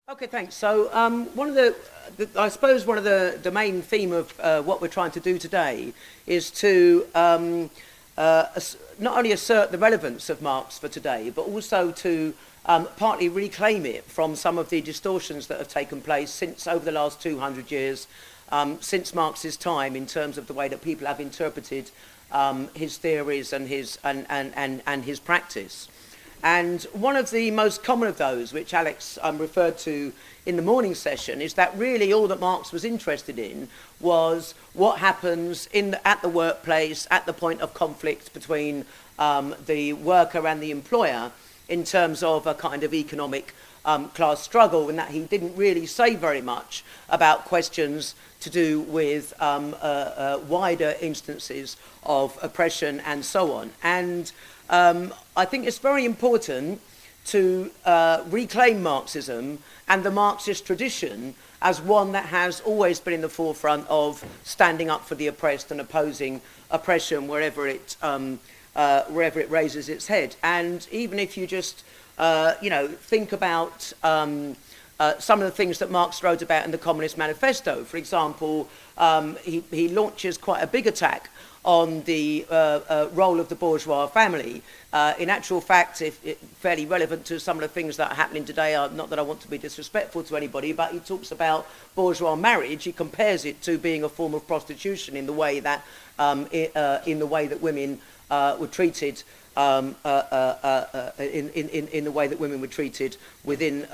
Okay, thanks. So one of I suppose one of the main theme of what we're trying to do today is to not only assert the relevance of Marx for today, but also to partly reclaim it from some of the distortions that have taken place since over the last 200 years, since Marx's time, in terms of the way that people have interpreted his theories and his practice. And one of the most common of those, which Alex referred to in the morning session, is that really all that Marx was interested in was what happens at the workplace, at the point of conflict between the worker and the employer, in terms of a kind of economic class struggle, and that he didn't really say very much about questions to do with wider instances of oppression and so on. And I think it's very important to reclaim Marxism and the Marxist tradition as one that has always been in the forefront of standing up for the oppressed and opposing oppression wherever it raises its head. And even if you just think about some of the things that Marx wrote about in the Communist Manifesto, for example, he launches quite a big attack on the role of the bourgeois family. In actual fact, fairly relevant to some of the things that are happening today, not that I want to be disrespectful to anybody, but he talks about bourgeois marriage. He compares it to being a form of prostitution in the way that women were treated in the way that women were treated within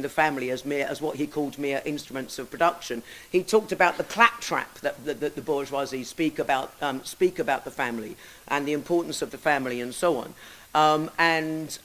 the family as what he called mere instruments of production. He talked about the claptrap that the bourgeoisie speak about the family and the importance of the family and so on. And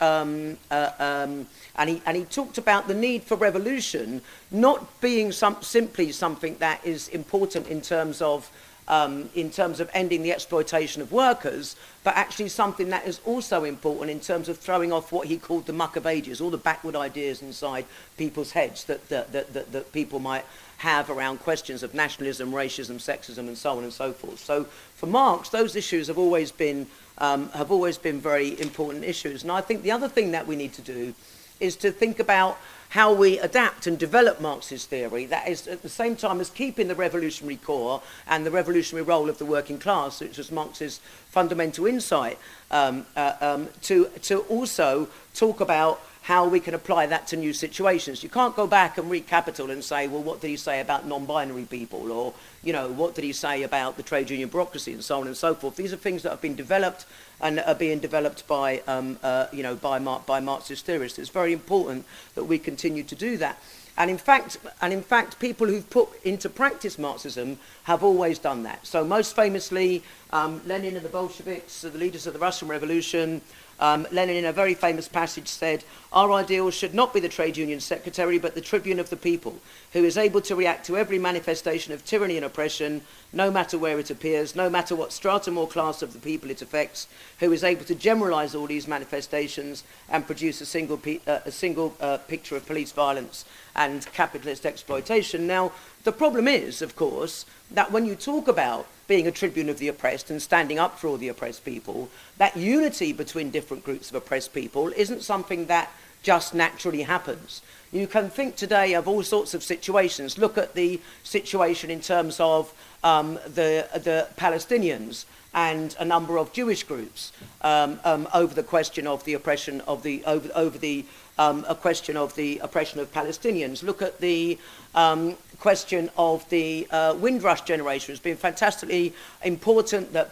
he talked about the need for revolution not being simply something that is important in terms of ending the exploitation of workers, but actually something that is also important in terms of throwing off what he called the muck of ages, all the backward ideas inside people's heads that people might have around questions of nationalism, racism, sexism, and so on and so forth. So for Marx, those issues have always been very important issues. And I think the other thing that we need to do is to think about how we adapt and develop Marxist theory, that is at the same time as keeping the revolutionary core and the revolutionary role of the working class, which was Marx's fundamental insight, to also talk about how we can apply that to new situations. You can't go back and read Capital and say, well, what did he say about non-binary people? Or, what did he say about the trade union bureaucracy and so on and so forth? These are things that have been developed and are being developed by Marxist theorists. It's very important that we continue to do that. And in fact, people who've put into practice Marxism have always done that. So most famously, Lenin and the Bolsheviks, the leaders of the Russian Revolution, Lenin, in a very famous passage, said, "Our ideal should not be the trade union secretary, but the tribune of the people, who is able to react to every manifestation of tyranny and oppression, no matter where it appears, no matter what stratum or class of the people it affects, who is able to generalize all these manifestations and produce a single picture of police violence and capitalist exploitation." Now, the problem is, of course, that when you talk about being a tribune of the oppressed and standing up for all the oppressed people, that unity between different groups of oppressed people isn't something that just naturally happens. You can think today of all sorts of situations. Look at the situation in terms of the Palestinians and a number of Jewish groups over the question of the oppression of the question of the oppression of Palestinians. Look at the question of the Windrush generation. It's been fantastically important that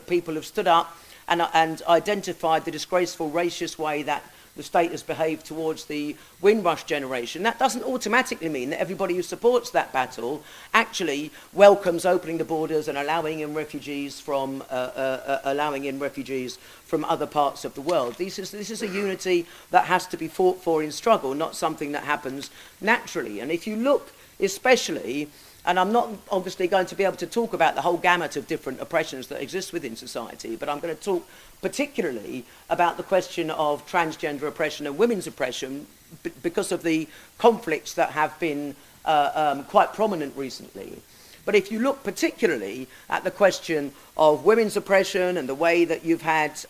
people have stood up and identified the disgraceful racist way that the state has behaved towards the Windrush generation. That doesn't automatically mean that everybody who supports that battle actually welcomes opening the borders and allowing in refugees from other parts of the world. This is a unity that has to be fought for in struggle, not something that happens naturally. And if you look especially, and I'm not obviously going to be able to talk about the whole gamut of different oppressions that exist within society, but I'm going to talk particularly about the question of transgender oppression and women's oppression because of the conflicts that have been quite prominent recently. But if you look particularly at the question of women's oppression and the way that you've had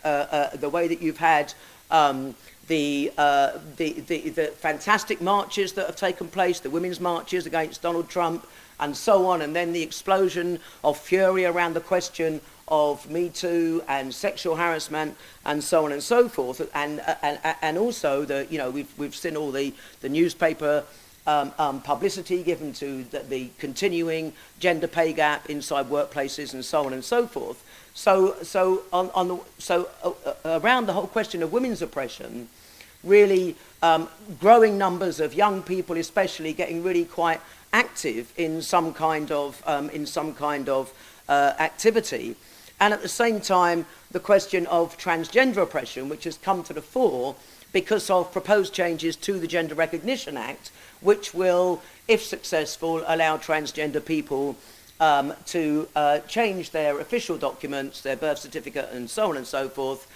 the fantastic marches that have taken place, the women's marches against Donald Trump, and so on, and then the explosion of fury around the question of Me Too and sexual harassment and so on and so forth, and also we've seen all the newspaper publicity given to the continuing gender pay gap inside workplaces and so on and so forth. So around the whole question of women's oppression, really growing numbers of young people, especially, getting really quite active in some kind of activity, and at the same time the question of transgender oppression, which has come to the fore because of proposed changes to the Gender Recognition Act, which will, if successful, allow transgender people to change their official documents, their birth certificate and so on and so forth,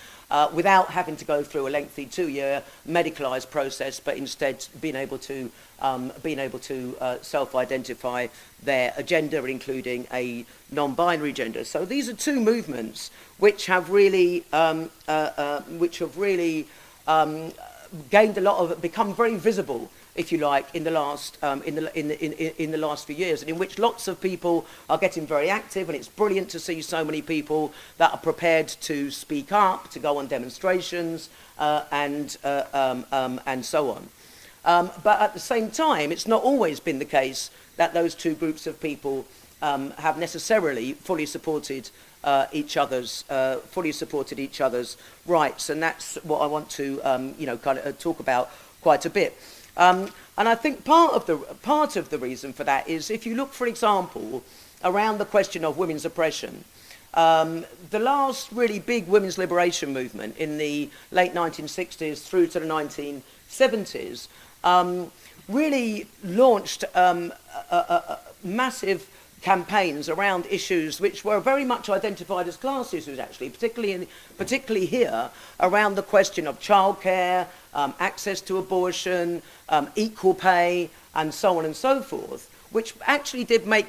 without having to go through a lengthy 2-year medicalised process, but instead being able to self-identify their gender, including a non-binary gender. So these are two movements which have really gained a lot of, become very visible, if you like, in the last in the last few years, and in which lots of people are getting very active, and it's brilliant to see so many people that are prepared to speak up, to go on demonstrations, and so on. But at the same time, it's not always been the case that those two groups of people have necessarily fully supported each other's rights, and that's what I want to kind of talk about quite a bit. And I think part of the reason for that is, if you look, for example, around the question of women's oppression, the last really big women's liberation movement in the late 1960s through to the 1970s really launched massive campaigns around issues which were very much identified as class issues, actually, particularly here, around the question of childcare, access to abortion, equal pay, and so on and so forth, which actually did make,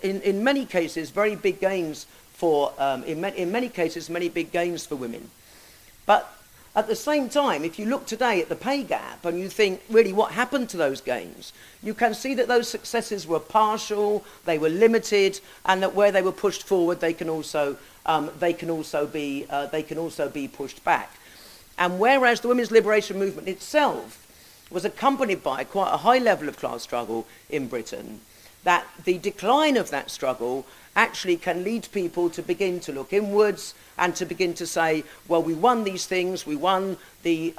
in many cases, very big gains for, in many cases, many big gains for women. But at the same time, if you look today at the pay gap and you think, really, what happened to those gains, you can see that those successes were partial, they were limited, and that where they were pushed forward, they can also be pushed back. And whereas the women's liberation movement itself was accompanied by quite a high level of class struggle in Britain, that the decline of that struggle actually can lead people to begin to look inwards and to begin to say, well, we won these things, we won the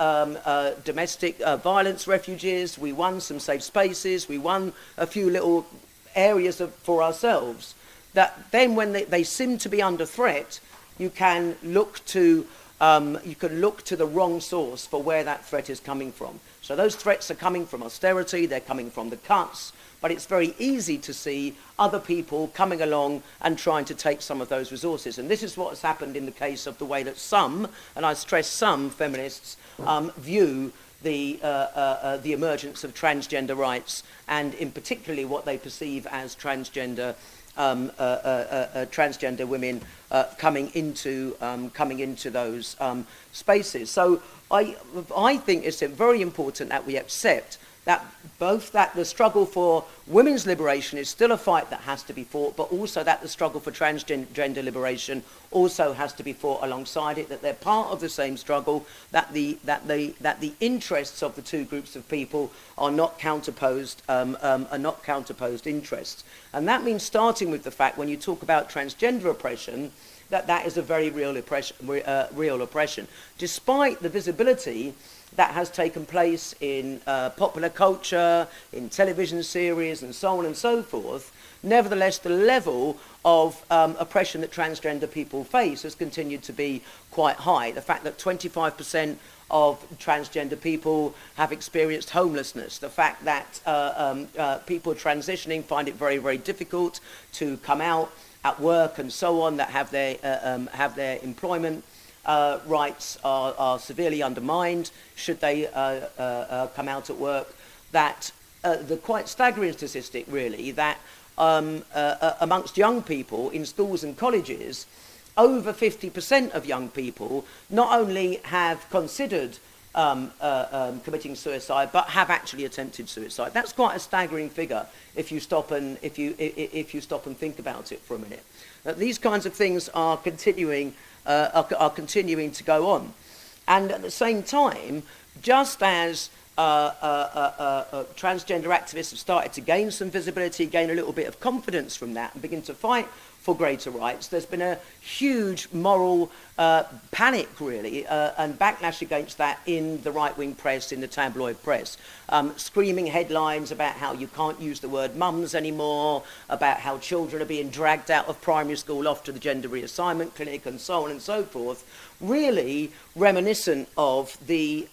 domestic violence refuges, we won some safe spaces, we won a few little areas for ourselves, that then when they seem to be under threat, you can look to the wrong source for where that threat is coming from. So those threats are coming from austerity, they're coming from the cuts, but it's very easy to see other people coming along and trying to take some of those resources. And this is what has happened in the case of the way that some, and I stress some, feminists view the emergence of transgender rights, and in particularly what they perceive as transgender women coming into those spaces. So I think it's very important that we accept that both that the struggle for women's liberation is still a fight that has to be fought, but also that the struggle for transgender liberation also has to be fought alongside it, that they're part of the same struggle, that the interests of the two groups of people are not counterposed interests. And that means starting with the fact, when you talk about transgender oppression, that is a very real oppression. Despite the visibility that has taken place in popular culture, in television series, and so on and so forth, nevertheless, the level of oppression that transgender people face has continued to be quite high. The fact that 25% of transgender people have experienced homelessness, the fact that people transitioning find it very, very difficult to come out at work and so on, that have their employment rights are severely undermined should they come out at work, that the quite staggering statistic, really, that amongst young people in schools and colleges, over 50% of young people not only have considered committing suicide, but have actually attempted suicide. That's quite a staggering figure if you stop and think about it for a minute. These kinds of things are continuing to go on, and at the same time, just as transgender activists have started to gain some visibility, gain a little bit of confidence from that, and begin to fight for greater rights, there's been a huge moral panic, really, and backlash against that in the right-wing press, in the tabloid press. Screaming headlines about how you can't use the word mums anymore, about how children are being dragged out of primary school off to the gender reassignment clinic, and so on and so forth, really reminiscent of the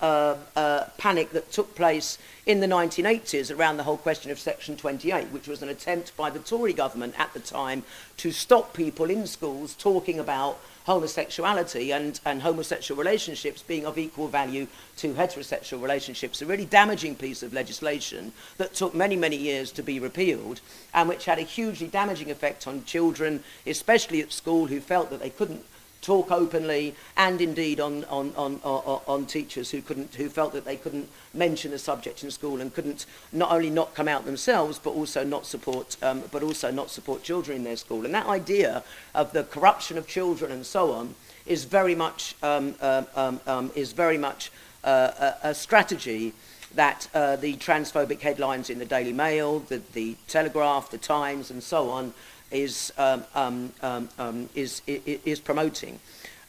panic that took place in the 1980s around the whole question of Section 28, which was an attempt by the Tory government at the time to stop people in schools talking about homosexuality and homosexual relationships being of equal value to heterosexual relationships. A really damaging piece of legislation that took many, many years to be repealed, and which had a hugely damaging effect on children, especially at school, who felt that they couldn't talk openly, and indeed on teachers who felt that they couldn't mention the subject in school and couldn't not only not come out themselves but also not support children in their school. And that idea of the corruption of children and so on is very much a strategy that the transphobic headlines in the Daily Mail, the Telegraph, the Times, and so on is promoting.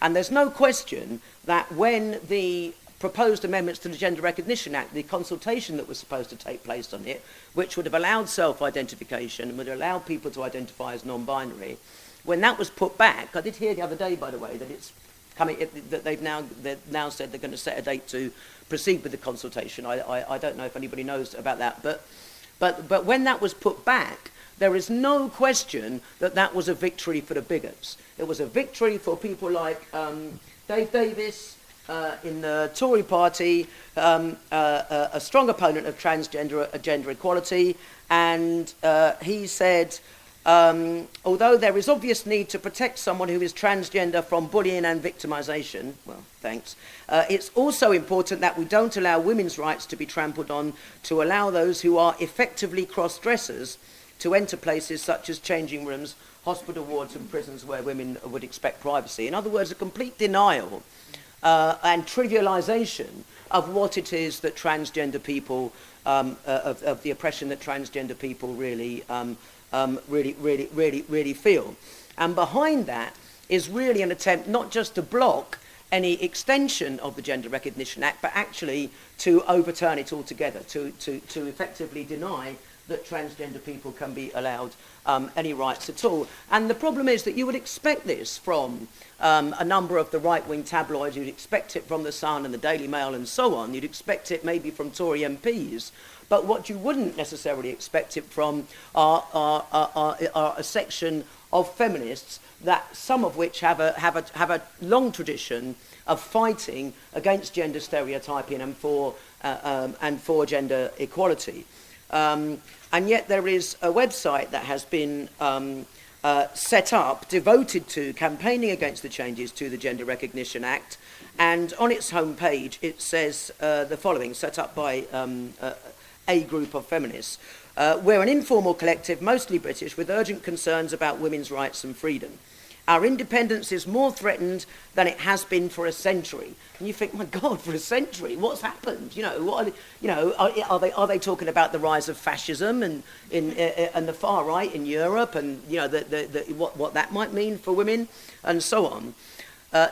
And there's no question that when the proposed amendments to the Gender Recognition Act, the consultation that was supposed to take place on it, which would have allowed self-identification and would allow people to identify as non-binary, when that was put back, I did hear the other day, by the way, that it's coming, that they've now said they're going to set a date to proceed with the consultation. I don't know if anybody knows about that, but when that was put back, there is no question that that was a victory for the bigots. It was a victory for people like Dave Davis in the Tory party, a strong opponent of gender equality, and he said, although there is obvious need to protect someone who is transgender from bullying and victimisation, well, thanks, it's also important that we don't allow women's rights to be trampled on to allow those who are effectively cross-dressers to enter places such as changing rooms, hospital wards and prisons where women would expect privacy. In other words, a complete denial and trivialisation of what it is that transgender people, of the oppression that transgender people really feel. And behind that is really an attempt not just to block any extension of the Gender Recognition Act, but actually to overturn it altogether, to effectively deny that transgender people can be allowed any rights at all. And the problem is that you would expect this from a number of the right-wing tabloids. You'd expect it from The Sun and the Daily Mail and so on. You'd expect it maybe from Tory MPs. But what you wouldn't necessarily expect it from are a section of feminists, that some of which have a long tradition of fighting against gender stereotyping and for gender equality. And yet there is a website that has been set up, devoted to campaigning against the changes to the Gender Recognition Act, and on its homepage it says the following, set up by a group of feminists. We're an informal collective, mostly British, with urgent concerns about women's rights and freedom. Our independence is more threatened than it has been for a century. And you think, my God, for a century, what's happened? Are they talking about the rise of fascism and the far right in Europe, and what that might mean for women, and so on?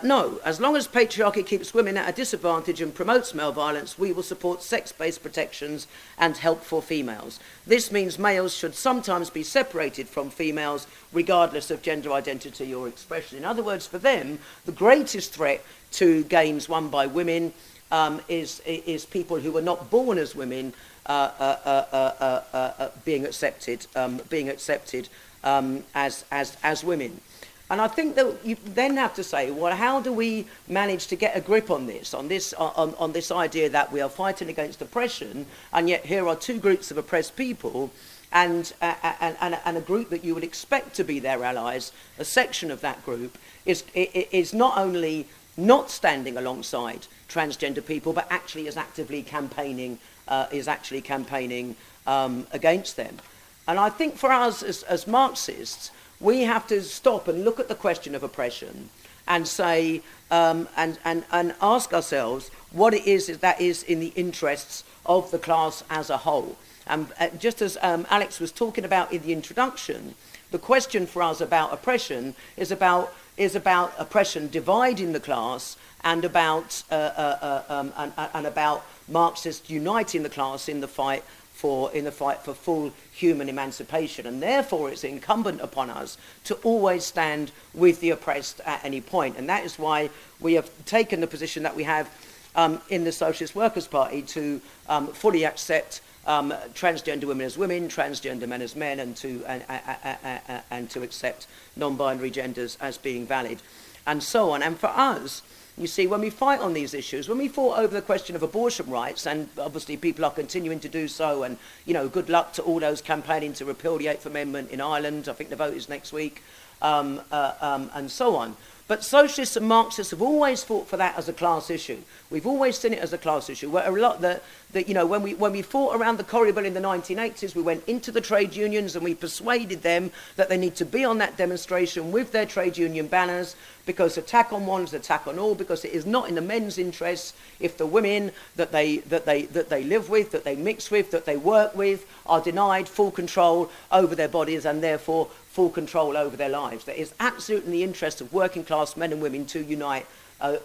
No, as long as patriarchy keeps women at a disadvantage and promotes male violence, we will support sex-based protections and help for females. This means males should sometimes be separated from females, regardless of gender identity or expression. In other words, for them, the greatest threat to gains won by women is people who were not born as women being accepted as women. And I think that you then have to say, well, how do we manage to get a grip on this idea that we are fighting against oppression, and yet here are two groups of oppressed people, and a group that you would expect to be their allies, a section of that group is not only not standing alongside transgender people, but actually is actively campaigning against them. And I think for us as Marxists, we have to stop and look at the question of oppression and say, and ask ourselves what it is that is in the interests of the class as a whole. Just as Alex was talking about in the introduction, the question for us about oppression is about oppression dividing the class and about Marxists uniting the class in the fight for full human emancipation. And therefore it's incumbent upon us to always stand with the oppressed at any point. And that is why we have taken the position that we have in the Socialist Workers' Party to fully accept transgender women as women, transgender men as men, and to accept non-binary genders as being valid, and so on. And for us, you see, when we fight on these issues, when we fought over the question of abortion rights, and obviously people are continuing to do so, and, you know, good luck to all those campaigning to repeal the 8th Amendment in Ireland. I think the vote is next week, and so on. But socialists and Marxists have always fought for that as a class issue. We've always seen it as a class issue. Where a lot that you know, when we fought around the Corrie Bill in the 1980s, we went into the trade unions and we persuaded them that they need to be on that demonstration with their trade union banners, because attack on one is attack on all, because it is not in the men's interests if the women that they live with, that they mix with, that they work with, are denied full control over their bodies and therefore full control over their lives. That is absolutely in the interest of working class men and women to unite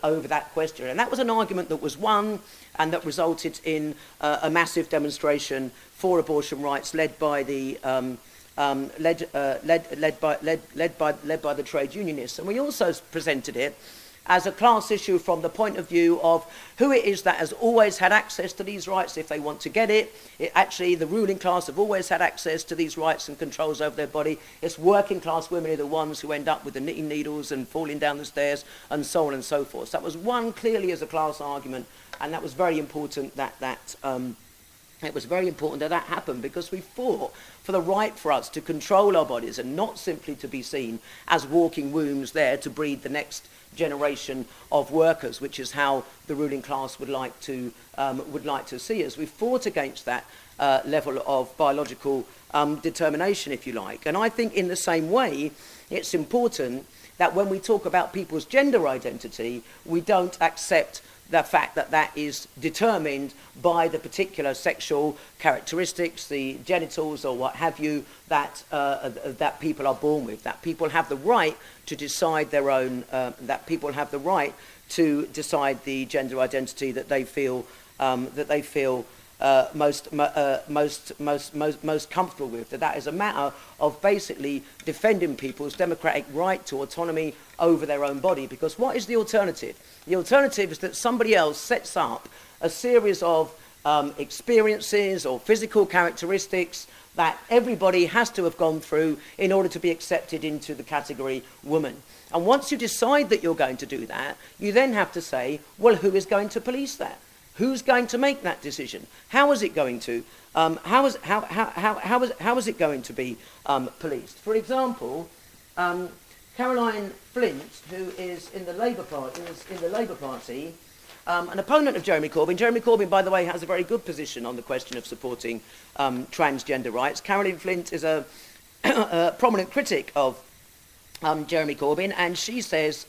over that question. And that was an argument that was won and that resulted in a massive demonstration for abortion rights led by the led by the trade unionists. And we also presented it as a class issue from the point of view of who it is that has always had access to these rights if they want to get it. Actually, the ruling class have always had access to these rights and controls over their body. It's working class women are the ones who end up with the knitting needles and falling down the stairs and so on and so forth. So that was one clearly as a class argument, and that was very important that it was very important that that happened, because we fought for the right for us to control our bodies and not simply to be seen as walking wombs there to breed the next generation of workers, which is how the ruling class would like to see us. We fought against that level of biological determination, if you like. And I think in the same way, it's important that when we talk about people's gender identity, we don't accept the fact that that is determined by the particular sexual characteristics, the genitals or what have you, that people are born with. That people have the right to decide their own. That people have the right to decide the gender identity that they feel most comfortable with. That is a matter of basically defending people's democratic right to autonomy over their own body. Because what is the alternative? The alternative is that somebody else sets up a series of experiences or physical characteristics that everybody has to have gone through in order to be accepted into the category woman. And once you decide that you're going to do that, you then have to say, well, who is going to police that? Who's going to make that decision? How is it going to? How is it going to be policed? For example, Caroline Flint, who is in the Labour Party, an opponent of Jeremy Corbyn. Jeremy Corbyn, by the way, has a very good position on the question of supporting transgender rights. Caroline Flint is a prominent critic of Jeremy Corbyn, and she says,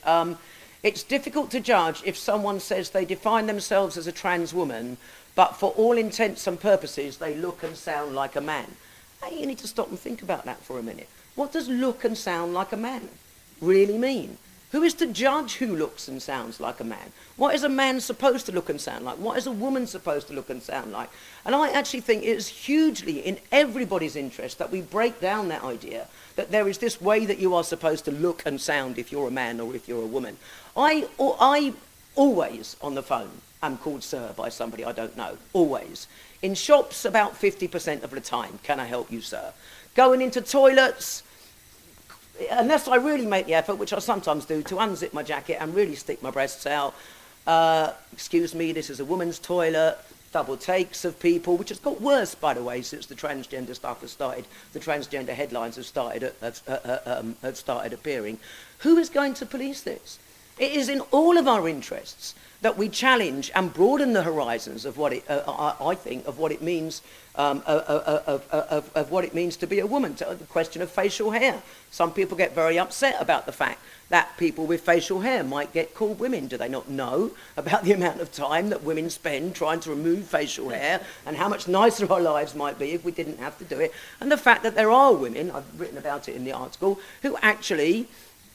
it's difficult to judge if someone says they define themselves as a trans woman, but for all intents and purposes, they look and sound like a man. Hey, you need to stop and think about that for a minute. What does look and sound like a man really mean? Who is to judge who looks and sounds like a man? What is a man supposed to look and sound like? What is a woman supposed to look and sound like? And I actually think it is hugely in everybody's interest that we break down that idea, that there is this way that you are supposed to look and sound if you're a man or if you're a woman. I always, on the phone, am called sir by somebody I don't know. Always. In shops, about 50% of the time, can I help you, sir? Going into toilets, unless I really make the effort, which I sometimes do, to unzip my jacket and really stick my breasts out. Excuse me, this is a woman's toilet. Double takes of people, which has got worse, by the way, since the transgender stuff has started. The transgender headlines have started appearing. Who is going to police this? It is in all of our interests that we challenge and broaden the horizons of what it, I think, of what it means, of what it means to be a woman. To the question of facial hair, some people get very upset about the fact that people with facial hair might get called women. Do they not know about the amount of time that women spend trying to remove facial hair, and how much nicer our lives might be if we didn't have to do it? And the fact that there are women, I've written about it in the article, who actually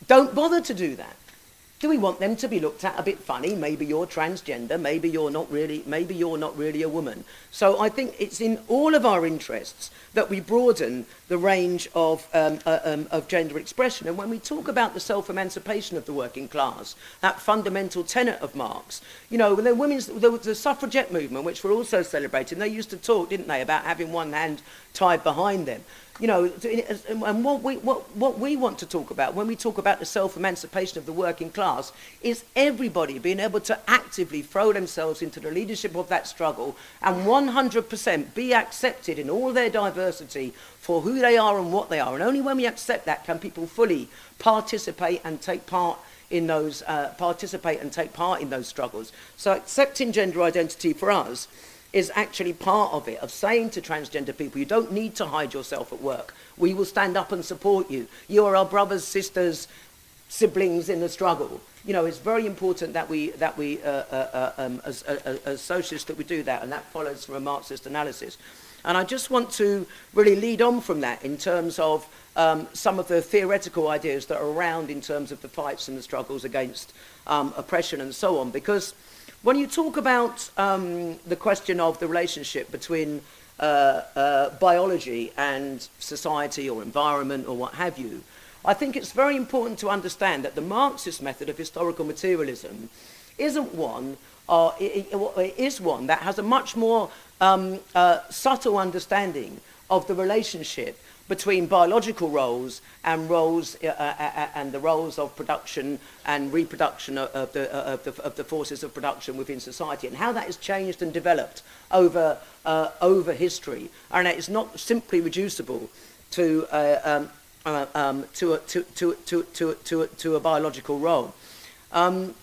don't bother to do that. Do we want them to be looked at a bit funny? Maybe you're transgender, maybe you're not really a woman. So I think it's in all of our interests that we broaden the range of gender expression. And when we talk about the self-emancipation of the working class, that fundamental tenet of Marx, you know, there was the suffragette movement, which we're also celebrating. They used to talk, didn't they, about having one hand tied behind them. You know, and what we want to talk about when we talk about the self-emancipation of the working class is everybody being able to actively throw themselves into the leadership of that struggle and 100% be accepted in all their diversity for who they are and what they are. And only when we accept that can people fully participate and take part in those struggles. So accepting gender identity for us is actually part of it, of saying to transgender people, you don't need to hide yourself at work. We will stand up and support you. You are our brothers, sisters, siblings in the struggle. You know, it's very important that we as socialists, that we do that, and that follows from a Marxist analysis. And I just want to really lead on from that in terms of some of the theoretical ideas that are around in terms of the fights and the struggles against oppression and so on, because when you talk about the question of the relationship between biology and society or environment or what have you, I think it's very important to understand that the Marxist method of historical materialism isn't one, it is one that has a much more subtle understanding of the relationship between biological roles and roles and the roles of production and reproduction of the forces of production within society, and how that has changed and developed over history, and it is not simply reducible to a biological role. And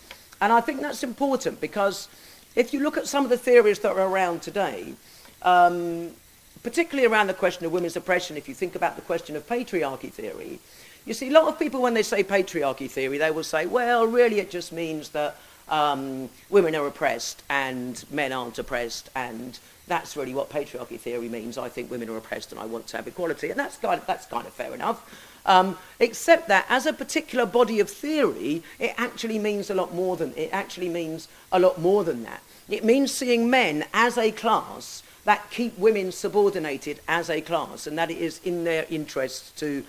I think that's important because if you look at some of the theories that are around today, particularly around the question of women's oppression, if you think about the question of patriarchy theory, you see a lot of people when they say patriarchy theory, they will say, well, really it just means that women are oppressed and men aren't oppressed, and that's really what patriarchy theory means. I think women are oppressed and I want to have equality, and that's kind of fair enough. Except that as a particular body of theory, it actually means a lot more than that. It means seeing men as a class that keep women subordinated as a class, and that it is in their interest to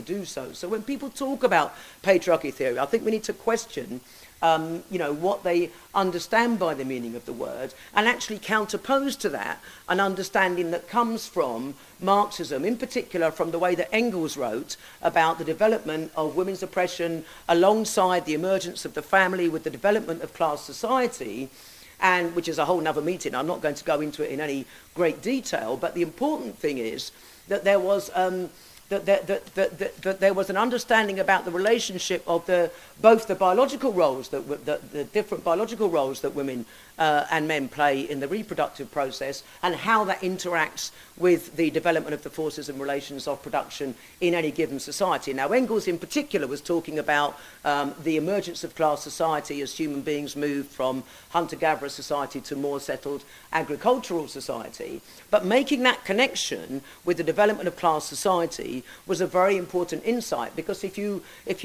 do so. So when people talk about patriarchy theory, I think we need to question what they understand by the meaning of the word, and actually counterpose to that an understanding that comes from Marxism, in particular from the way that Engels wrote about the development of women's oppression alongside the emergence of the family with the development of class society, and which is a whole other meeting. I'm not going to go into it in any great detail, but the important thing is that there was that there was an understanding about the relationship of both the biological roles the different biological roles that women and men play in the reproductive process, and how that interacts with the development of the forces and relations of production in any given society. Now, Engels in particular was talking about the emergence of class society as human beings moved from hunter-gatherer society to more settled agricultural society. But making that connection with the development of class society was a very important insight, because if you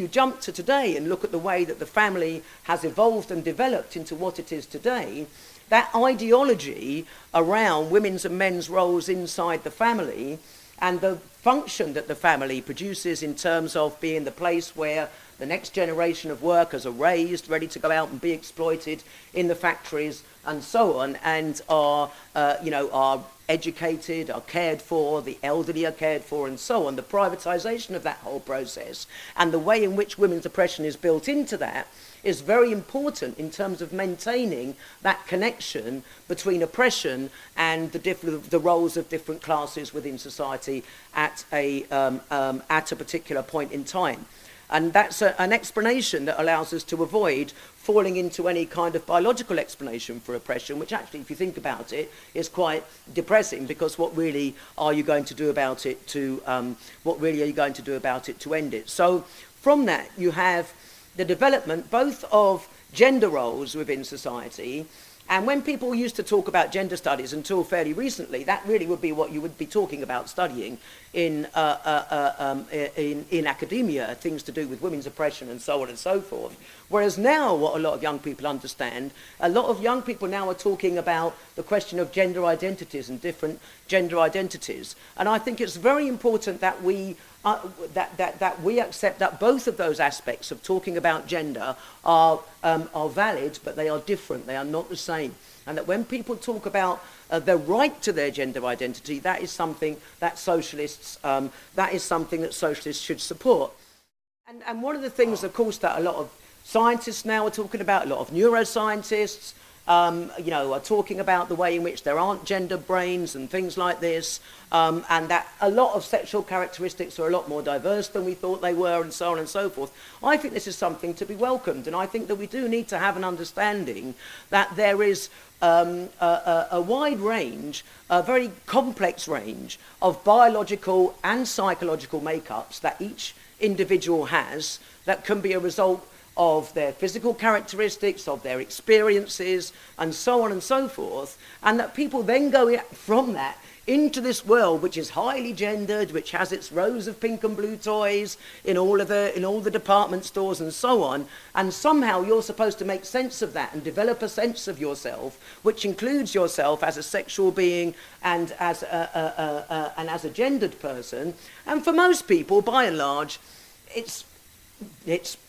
jump to today and look at the way that the family has evolved and developed into what it is today, that ideology around women's and men's roles inside the family and the function that the family produces in terms of being the place where the next generation of workers are raised, ready to go out and be exploited in the factories and so on, and are educated, are cared for, the elderly are cared for, and so on. The privatisation of that whole process and the way in which women's oppression is built into that is very important in terms of maintaining that connection between oppression and the roles of different classes within society at a particular point in time. And that's an explanation that allows us to avoid falling into any kind of biological explanation for oppression, which actually, if you think about it, is quite depressing, because what really are you going to do about it to end it? So from that, you have the development both of gender roles within society. And when people used to talk about gender studies until fairly recently, that really would be what you would be talking about studying in academia, things to do with women's oppression and so on and so forth. Whereas now, what a lot of young people understand, a lot of young people now are talking about the question of gender identities and different gender identities. And I think it's very important that we accept that both of those aspects of talking about gender are valid, but they are different. They are not the same. And that when people talk about the right to their gender identity, that is something that socialists should support. And one of the things, of course, that a lot of scientists now are talking about, a lot of neuroscientists, are talking about the way in which there aren't gender brains and things like this, and that a lot of sexual characteristics are a lot more diverse than we thought they were, and so on and so forth. I think this is something to be welcomed, and I think that we do need to have an understanding that there is a wide range, a very complex range of biological and psychological makeups that each individual has that can be a result of their physical characteristics, of their experiences, and so on and so forth, and that people then go from that into this world which is highly gendered, which has its rows of pink and blue toys in all the department stores and so on, and somehow you're supposed to make sense of that and develop a sense of yourself, which includes yourself as a sexual being and as a gendered person. And for most people, by and large, it's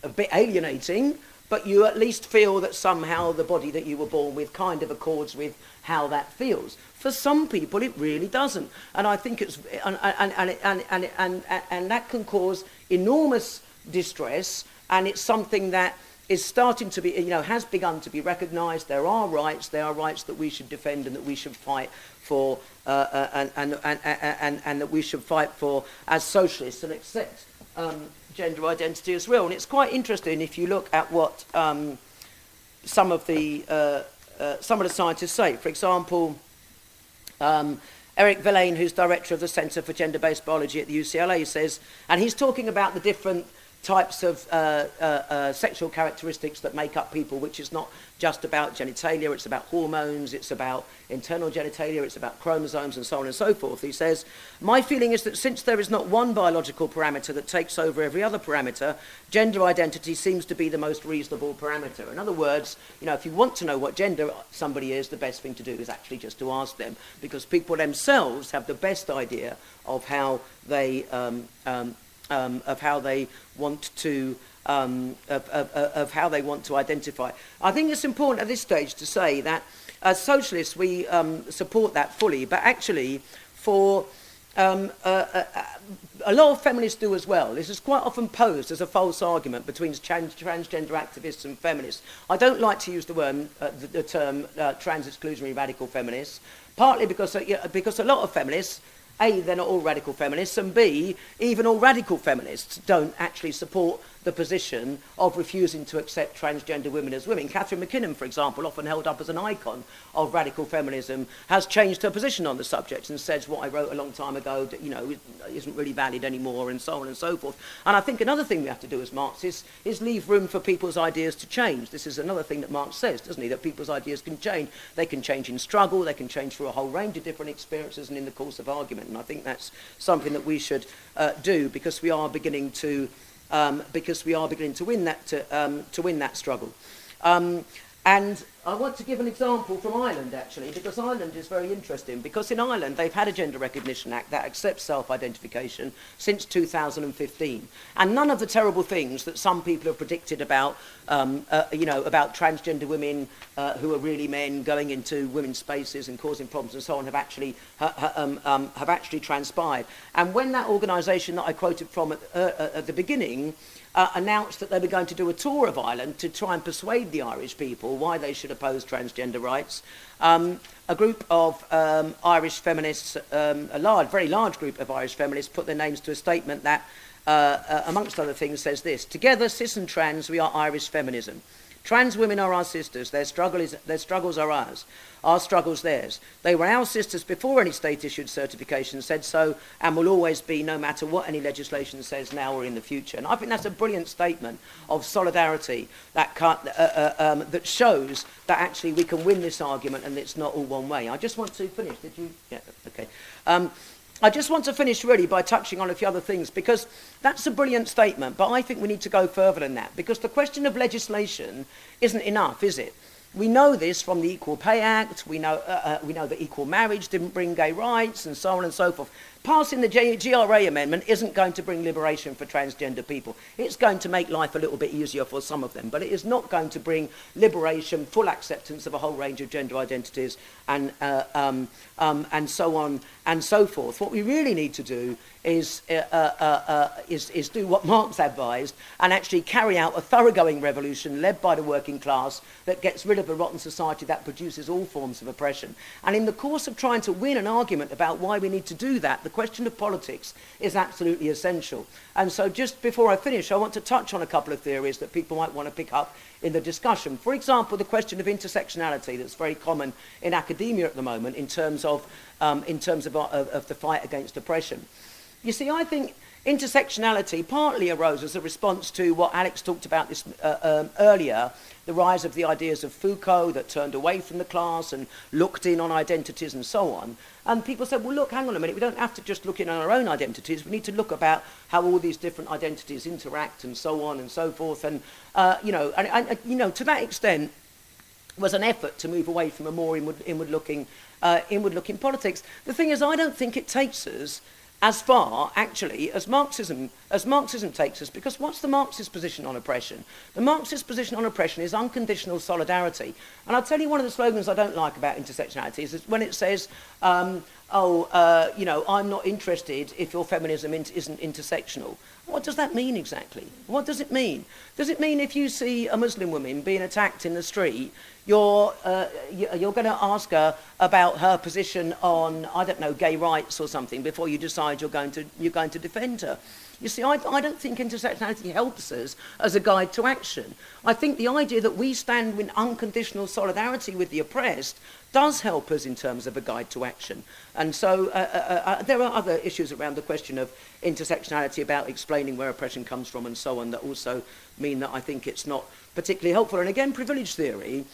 a bit alienating, but you at least feel that somehow the body that you were born with kind of accords with how that feels. For some people, it really doesn't, and I think it's and that can cause enormous distress. And it's something that is starting to be, has begun to be recognised. There are rights that we should defend and that we should fight for, and that we should fight for as socialists and accept gender identity as well. And it's quite interesting if you look at what some of the scientists say. For example, Eric Verlaine, who's director of the Centre for Gender-Based Biology at the UCLA, says, and he's talking about the different types of sexual characteristics that make up people, which is not just about genitalia, it's about hormones, it's about internal genitalia, it's about chromosomes, and so on and so forth. He says, my feeling is that since there is not one biological parameter that takes over every other parameter, gender identity seems to be the most reasonable parameter. In other words, if you want to know what gender somebody is, the best thing to do is actually just to ask them, because people themselves have the best idea of how they want to identify. I think it's important at this stage to say that as socialists we support that fully, but actually for a lot of feminists do as well. This is quite often posed as a false argument between transgender activists and feminists. I don't like to use the term trans-exclusionary radical feminists, partly because a lot of feminists, A, they're not all radical feminists, and B, even all radical feminists don't actually support the position of refusing to accept transgender women as women. Catherine McKinnon, for example, often held up as an icon of radical feminism, has changed her position on the subject and says what I wrote a long time ago that, isn't really valid anymore, and so on and so forth. And I think another thing we have to do as Marxists is leave room for people's ideas to change. This is another thing that Marx says, doesn't he, that people's ideas can change. They can change in struggle, they can change through a whole range of different experiences and in the course of argument. And I think that's something that we should do, because we are beginning to win that struggle. And I want to give an example from Ireland, actually, because Ireland is very interesting, because in Ireland they've had a Gender Recognition Act that accepts self-identification since 2015. And none of the terrible things that some people have predicted about transgender women who are really men going into women's spaces and causing problems and so on have actually transpired. And when that organisation that I quoted from at the beginning announced that they were going to do a tour of Ireland to try and persuade the Irish people why they should oppose transgender rights, a group of Irish feminists, very large group of Irish feminists, put their names to a statement that amongst other things, says this: together, cis and trans, we are Irish feminism. Trans women are our sisters. Their struggles are ours. Our struggles theirs. They were our sisters before any state-issued certification said so, and will always be, no matter what any legislation says now or in the future. And I think that's a brilliant statement of solidarity that shows that actually we can win this argument and it's not all one way. I just want to finish. Did you? Yeah. Okay. I just want to finish really by touching on a few other things, because that's a brilliant statement, but I think we need to go further than that, because the question of legislation isn't enough, is it? We know this from the Equal Pay Act. We know that equal marriage didn't bring gay rights, and so on and so forth. Passing the GRA amendment isn't going to bring liberation for transgender people. It's going to make life a little bit easier for some of them, but it is not going to bring liberation, full acceptance of a whole range of gender identities, and so on and so forth. What we really need to do is do what Marx advised and actually carry out a thoroughgoing revolution led by the working class that gets rid of a rotten society that produces all forms of oppression. And in the course of trying to win an argument about why we need to do that, the question of politics is absolutely essential. And so just before I finish, I want to touch on a couple of theories that people might want to pick up in the discussion. For example, the question of intersectionality that's very common in academia at the moment in terms of the fight against oppression. You see, I think intersectionality partly arose as a response to what Alex talked about this earlier, the rise of the ideas of Foucault that turned away from the class and looked in on identities and so on. And people said, well, look, hang on a minute, we don't have to just look in on our own identities, we need to look about how all these different identities interact and so on and so forth. And, to that extent, was an effort to move away from a more inward-looking politics. The thing is, I don't think it takes us as far, actually, as Marxism takes us, because what's the Marxist position on oppression? The Marxist position on oppression is unconditional solidarity. And I'll tell you one of the slogans I don't like about intersectionality is when it says, I'm not interested if your feminism isn't intersectional. What does that mean exactly? What does it mean? Does it mean if you see a Muslim woman being attacked in the street, you're going to ask her about her position on, I don't know, gay rights or something before you decide you're going to defend her? You see, I don't think intersectionality helps us as a guide to action. I think the idea that we stand in unconditional solidarity with the oppressed does help us in terms of a guide to action. And so there are other issues around the question of intersectionality, about explaining where oppression comes from and so on, that also mean that I think it's not particularly helpful. And again, privilege theory,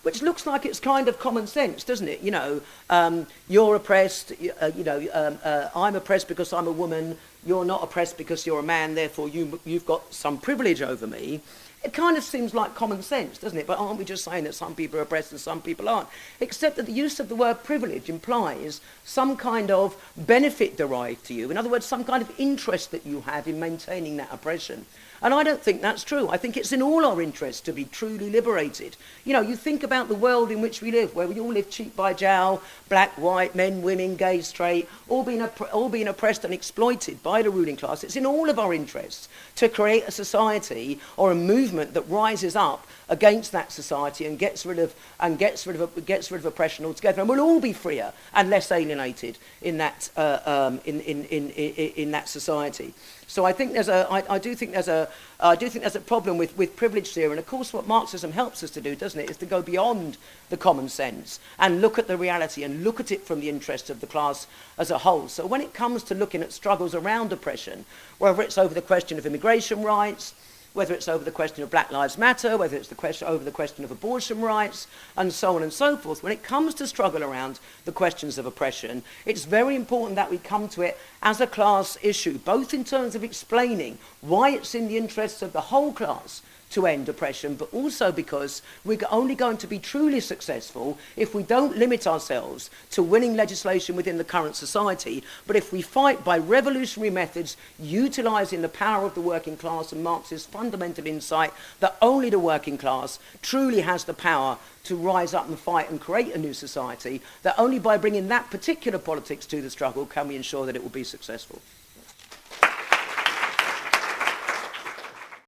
which looks like it's kind of common sense, doesn't it? You're oppressed, I'm oppressed because I'm a woman, you're not oppressed because you're a man, therefore you've got some privilege over me. It kind of seems like common sense, doesn't it? But aren't we just saying that some people are oppressed and some people aren't? Except that the use of the word privilege implies some kind of benefit derived to you. In other words, some kind of interest that you have in maintaining that oppression. And I don't think that's true. I think it's in all our interests to be truly liberated. You think about the world in which we live, where we all live cheek by jowl, black, white, men, women, gay, straight, all being oppressed and exploited by the ruling class. It's in all of our interests to create a society or a movement that rises up against that society and gets rid of oppression altogether, and we'll all be freer and less alienated in that in that society. So I think I do think there's a problem with privilege theory, and of course what Marxism helps us to do, doesn't it, is to go beyond the common sense and look at the reality and look at it from the interests of the class as a whole. So when it comes to looking at struggles around oppression, whether it's over the question of immigration rights, whether it's over the question of Black Lives Matter, whether it's over the question of abortion rights, and so on and so forth. When it comes to struggle around the questions of oppression, it's very important that we come to it as a class issue, both in terms of explaining why it's in the interests of the whole class to end oppression, but also because we're only going to be truly successful if we don't limit ourselves to winning legislation within the current society, but if we fight by revolutionary methods, utilising the power of the working class and Marx's fundamental insight that only the working class truly has the power to rise up and fight and create a new society, that only by bringing that particular politics to the struggle can we ensure that it will be successful.